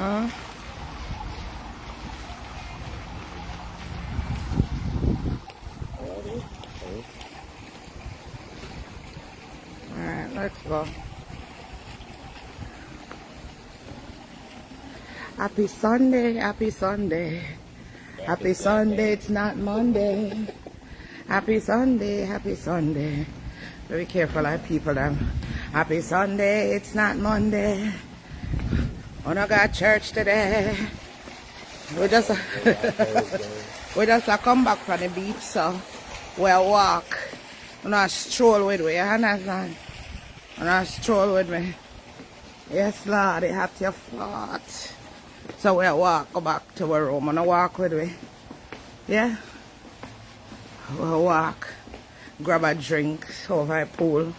Alright, let's go. Happy Sunday, happy Sunday. Happy Sunday, it's not Monday. Happy Sunday, happy Sunday. Very careful, like people. Happy Sunday, it's not Monday. I don't got church today. We just come back from the beach, so we'll walk. I'm not stroll with me, you understand? I'm not stroll with me. Yes, Lord, it have your fault. So we'll walk back to our room. I'm gonna walk with me. Yeah? We'll walk. Grab a drink over a pool.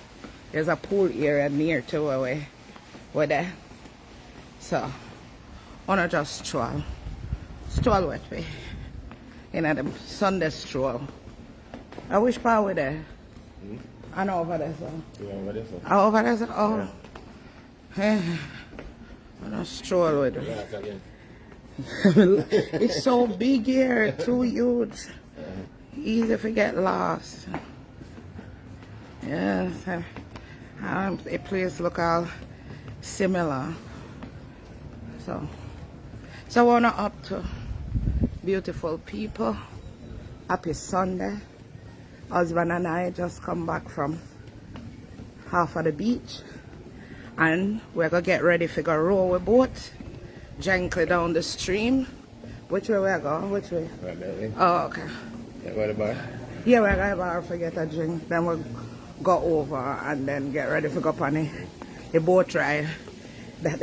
There's a pool area near to where we're there. So, I wanna just stroll. Stroll with me. You know, the Sunday stroll. I wish part we're there. I know over there, so. Yeah, over there, so. Oh, over there, so. Oh. Yeah. I don't stroll with me. It's so big here, too huge. Easy to get lost. Yes. The place look all similar. So I wanna up to beautiful people. Happy Sunday. Husband and I just come back from half of the beach. And we're gonna get ready for go row a boat gently down the stream. Which way we're going? Which way? Right that way. Oh, okay. Yeah, by the bar? Yeah, we're going to bar for get a drink. Then we'll go over and then get ready for go up on the boat ride that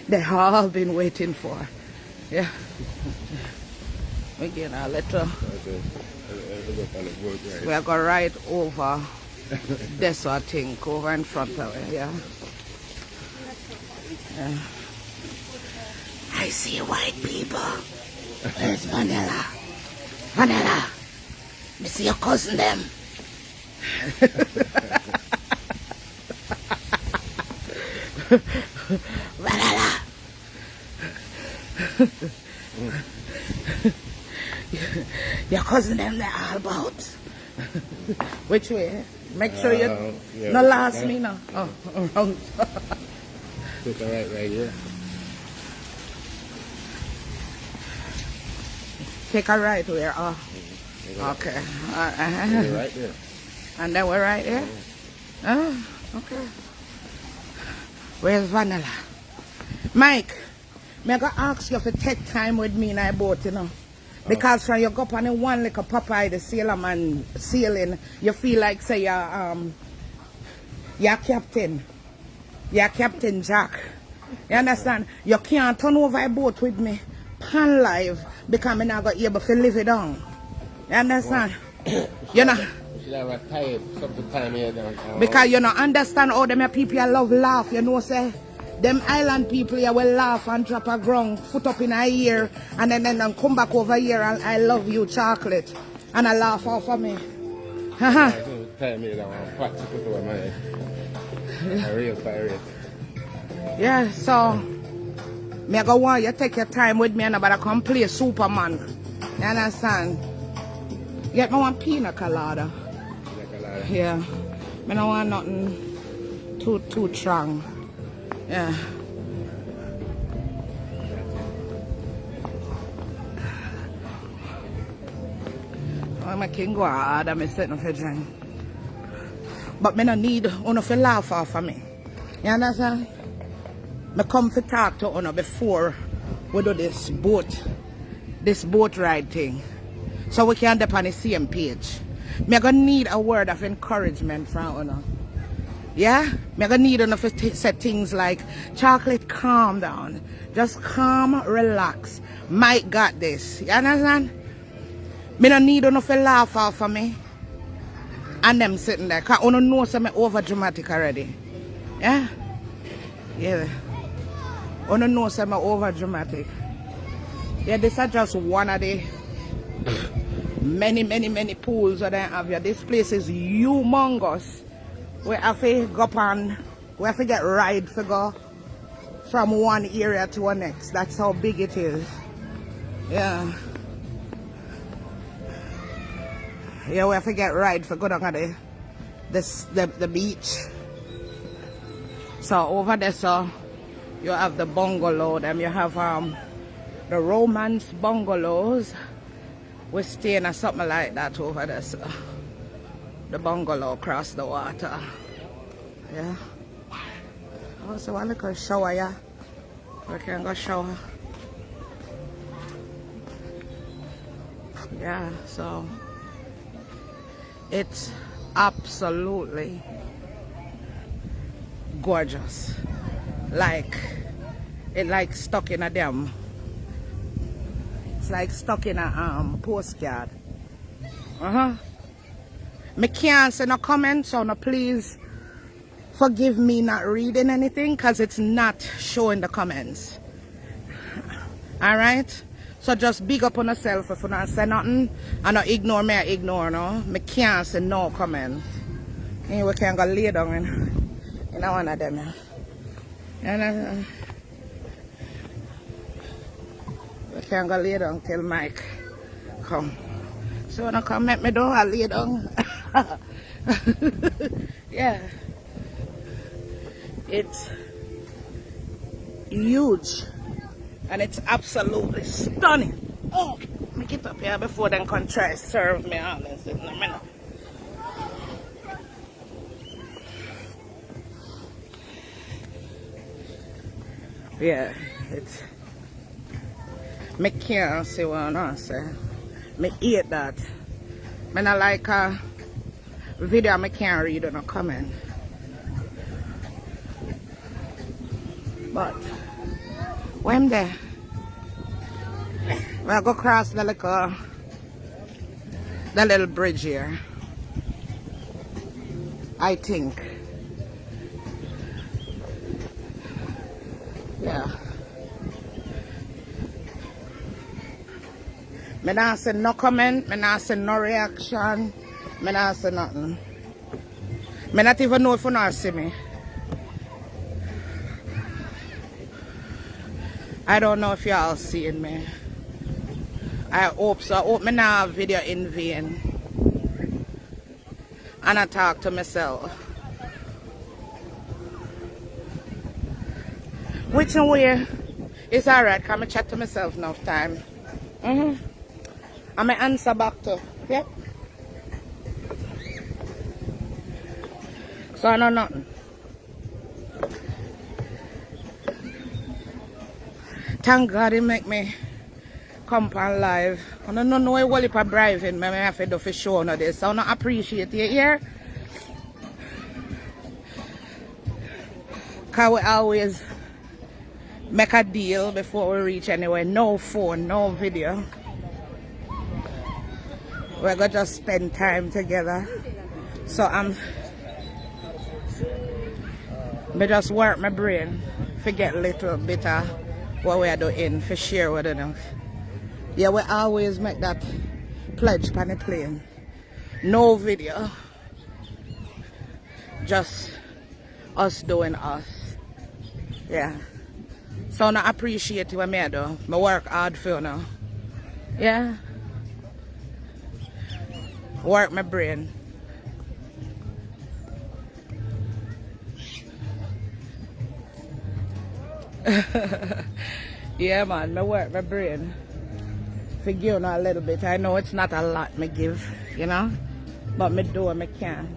they all been waiting for. Yeah. We get a little. We're going to ride over this one thing over in front of it. Yeah. Yeah. I see white people. Where's Vanilla? Vanilla! You see your cousin them? Vanilla! Your cousin them they're all about. Which way? Make sure you yeah, no last me no. Oh, wrong. Take a right here. Take a right where? Oh. Okay. We're right there. And then we're right there? Oh, okay. Where's Vanilla? Mike, I'm going to ask you to take time with me in our boat, you know. Because from you go up on the one like a Popeye, the sailor man sailing, you feel like, say, you're captain. You're Captain Jack. You understand? You can't turn over a boat with me, pan live, because I'm not going to be able to live it down. You understand? You know? Because you don't understand how them people love laugh, you know, say. Them island people here will laugh and drop a ground, foot up in a ear, and then come back over here and I love you chocolate. And I laugh off of me. Yeah, so me go want you take your time with me and about to come play Superman. You understand? Get me one pina colada. Yeah. Me don't want nothing too strong. Yeah. I can go hard and I sit no for drink. But me no need uno to laugh off of me. You understand? I come to talk to uno before we do this boat ride thing. So we can be on the same page. Me gonna need a word of encouragement from uno. Yeah? Me gonna need uno to say things like, chocolate, calm down. Just calm, relax. Mike got this. You understand? Me don't need uno to laugh off of me. And them sitting there. Because uno know some over dramatic already. Yeah? Yeah. Uno know some over dramatic. Yeah, this is just one of the many pools that I have here. This place is humongous. We have to go up and we have to get ride to go from one area to the next. That's how big it is. Yeah. Yeah, we have to get right for go down at the beach. So over there, so you have the bungalow, then you have the romance bungalows. We're staying at something like that over there. So the bungalow across the water. Yeah. Also, I look at shower, yeah. We can go shower. Yeah, so it's absolutely gorgeous. Like it like stuck in a damn. It's like stuck in a postcard. Me can't say no comments, so no, please forgive me not reading anything because it's not showing the comments. Alright? So just big up on yourself if you not say nothing and not ignore me, I ignore no. Me can't say no comments. And we can go lay down in one of them. And we can go lay down till Mike come. So when I come make me do, I lay down. Yeah. It's huge. And it's absolutely stunning. Oh, make it up here before they can try to serve me all this in a minute. Yeah, it's. Me can't see what I say. Me hate that. Me not like a video I can't read in a comment. But when I'm there, I go across the little bridge here. I think. Yeah. Me not say no comment, me not say no reaction, me not say nothing. Me not even know if you not see me. I don't know if y'all seeing me. I hope so. I hope me not have video in vain. And I talk to myself. Which way it's alright, because I chat to myself enough time. And I answer back to. Yep. So I know nothing. Thank God he make me come on live. I don't know what if I'm driving, I have to do for sure on this. So I don't appreciate it here. Because we always make a deal before we reach anywhere. No phone, no video. We're going to just spend time together. So I just work my brain, forget a little bit of what we are doing, for share with them. Yeah, we always make that pledge on the plane. No video. Just us doing us. Yeah. So I appreciate what I do. I work hard for you now. Yeah. Work my brain. Yeah, man, I work my brain. Forgive me a little bit. I know it's not a lot me give, you know, but me do what I can.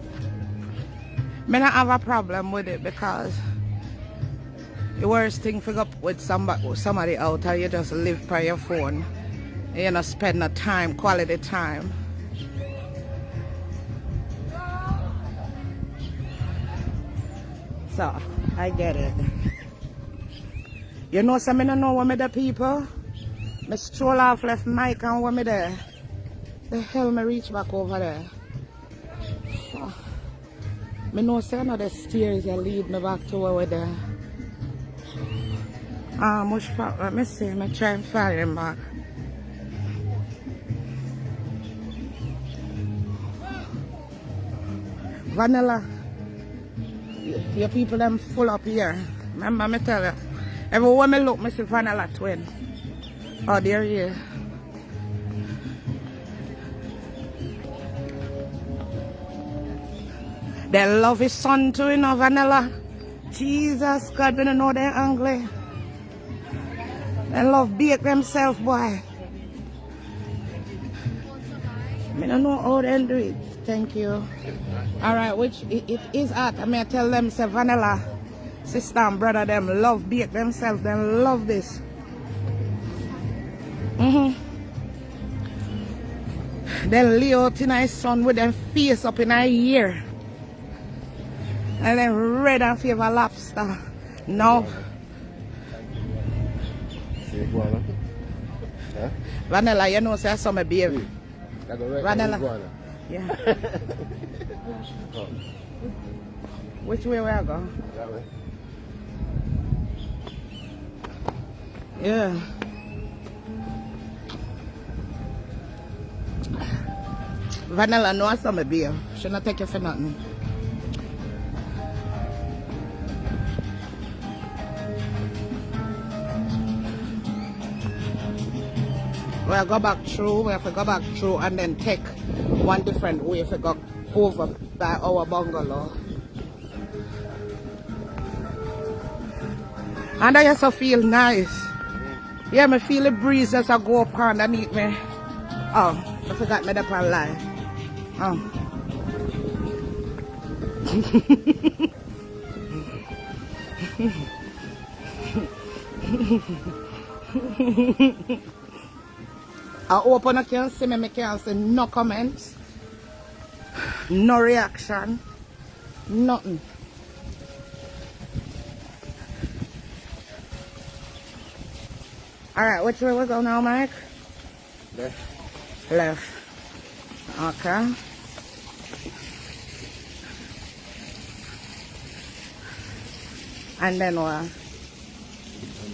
I don't have a problem with it because the worst thing for go up with somebody out and you just live by your phone. You know, spend the time, quality time. So, I get it. You know, some I don't know what me the people. Me stroll off left Mike and what me there. The hell me reach back over there. So, me know say another stairs that lead me back to where we're there. Much let me see, me try and follow him back. Vanilla. Your people them full up here. Remember me tell you. Everywhere me look, me see vanilla twin. Oh, there he is. They love his son too, you know, vanilla. Jesus God, we don't know they're angry. They love bake themselves, boy. I don't know how they do it. Thank you. Alright, which it is at. I mean, I tell them, say vanilla. Sister and brother, them love bake themselves. They love this. Then lay out in his son with them face up in a ear. And then red and favor lobster. No. Huh? Vanilla, you know, say some baby. Vanilla. Yeah. Which way we are going? That way. Yeah. Vanilla, no, some beer. Should not take you for nothing. We'll go back through, we have to go back through and then take one different way if we go over by our bungalow. And I also feel nice. Yeah, me feel the breeze as I go up underneath me. Oh, I forgot me the pan line. Oh. I open I can see me, I can't see no comments, no reaction, nothing. Alright, which way we go now, Mike? Left. Left. Okay. And then what? And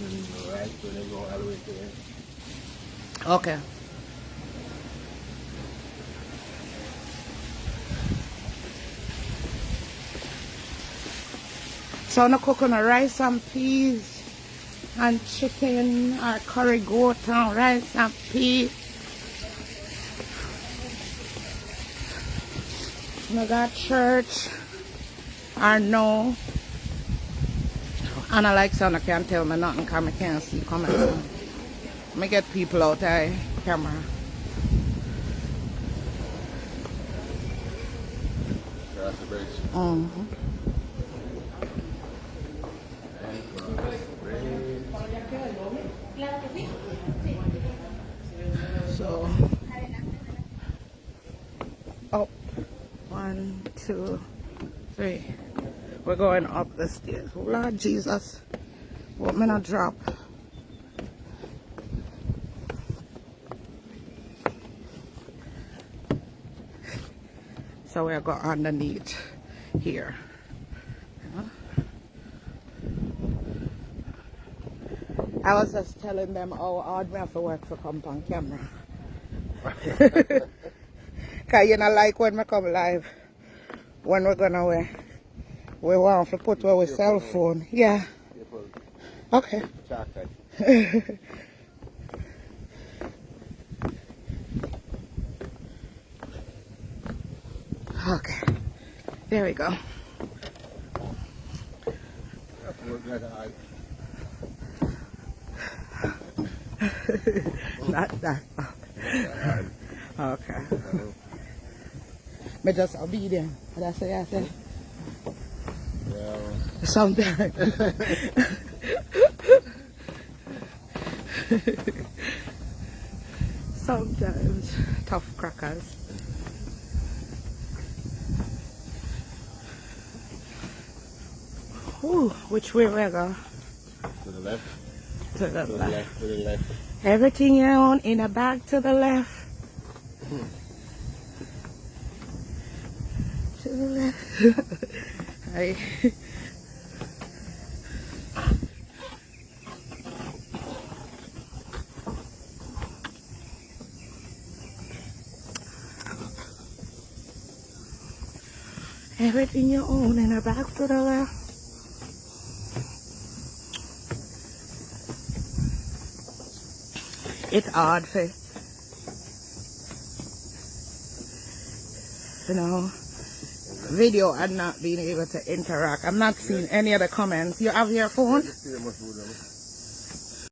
then go right, so they go all the way to there. Okay. So I'm cooking rice and peas and chicken or curry goat and rice and peas. I got church or no. And I like so I can't tell me nothing because I can't see coming. I get people out there camera. That's the bridge. So up 1, 2, 3. We're going up the stairs. Oh, Lord Jesus, what me not drop? So we'll go underneath here. I was just telling them how hard we have to work for come on camera. Cause you know, like when we come live, when we're gonna we want to put our cell phone. Yeah. Okay. Okay. There we go. Not that. Okay. But just obedient. That's what I said. Sometimes. Sometimes. Tough crackers. Ooh, which way we go? To the left. To the left. To the left. Everything you own in a bag to the left. To the left. Hey. Everything you own in a bag to the left. it's hard for, you know, video and not being able to interact. I'm not seeing any other comments. You have your phone? Just see how much food there is.